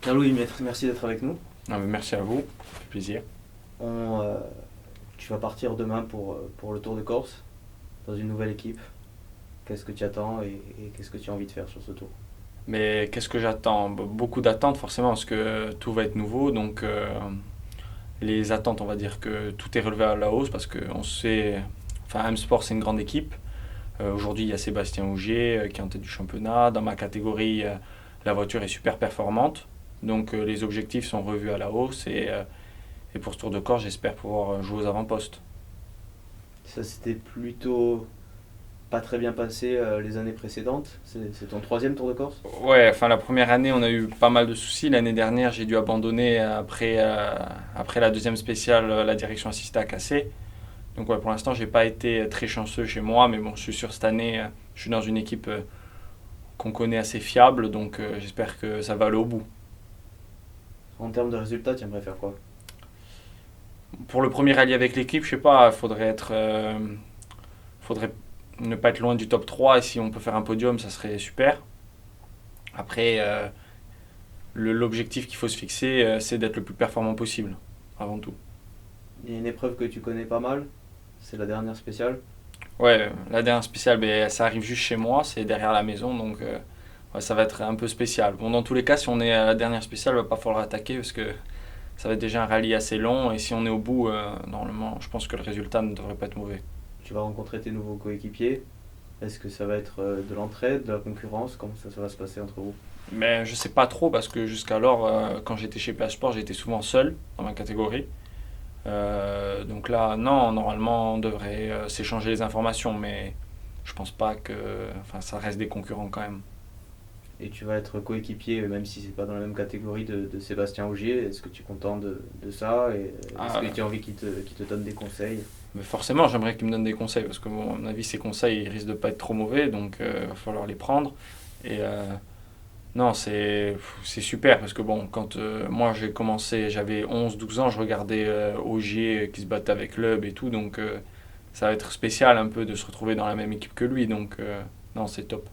Pierre-Louis, merci d'être avec nous. Ah, mais merci à vous, ça fait plaisir. On, euh, Tu vas partir demain pour le Tour de Corse dans une nouvelle équipe. Qu'est-ce que tu attends et qu'est-ce que tu as envie de faire sur ce tour? Mais qu'est-ce que j'attends? Beaucoup d'attentes forcément parce que tout va être nouveau. Donc les attentes, on va dire que tout est relevé à la hausse parce que on sait, enfin M-Sport c'est une grande équipe. Aujourd'hui il y a Sébastien Ogier qui est en tête du championnat. Dans ma catégorie, la voiture est super performante. Donc les objectifs sont revus à la hausse et pour ce Tour de Corse j'espère pouvoir jouer aux avant-postes. Ça s'était plutôt pas très bien passé les années précédentes. C'est ton troisième Tour de Corse? Ouais, enfin la première année on a eu pas mal de soucis. L'année dernière j'ai dû abandonner après la deuxième spéciale, la direction assistée a cassé. Donc ouais, pour l'instant j'ai pas été très chanceux chez moi, mais bon je suis sûr cette année je suis dans une équipe qu'on connaît assez fiable, donc j'espère que ça va aller au bout. En termes de résultats, tu aimerais faire quoi? Pour le premier rallye avec l'équipe, je sais pas, faudrait ne pas être loin du top 3 et si on peut faire un podium ça serait super. Après l'objectif qu'il faut se fixer c'est d'être le plus performant possible avant tout. Il y a une épreuve que tu connais pas mal, c'est la dernière spéciale. Ouais, la dernière spéciale, ben, ça arrive juste chez moi, c'est derrière la maison, donc ouais, ça va être un peu spécial. Bon, dans tous les cas, si on est à la dernière spéciale, il va pas falloir attaquer parce que ça va être déjà un rallye assez long et si on est au bout, normalement, je pense que le résultat ne devrait pas être mauvais. Tu vas rencontrer tes nouveaux coéquipiers. Est-ce que ça va être de l'entraide, de la concurrence? Comment ça va se passer entre vous? Mais je sais pas trop parce que jusqu'alors, quand j'étais chez PH Sport, j'étais souvent seul dans ma catégorie. Donc là, non, normalement, on devrait s'échanger les informations, mais je pense pas que, enfin, ça reste des concurrents quand même. Et tu vas être coéquipier, même si c'est pas dans la même catégorie, de Sébastien Ogier. Est-ce que tu es content de ça? Et est-ce que Ah, tu as envie qu'il te donne des conseils? mais forcément, j'aimerais qu'il me donne des conseils parce que, bon, à mon avis, ces conseils ils risquent de pas être trop mauvais, donc il va falloir les prendre. Et non, c'est super parce que, bon, quand moi j'ai commencé, j'avais 11 12 ans, je regardais Ogier qui se battait avec Loeb et tout, donc ça va être spécial un peu de se retrouver dans la même équipe que lui, donc non, c'est top.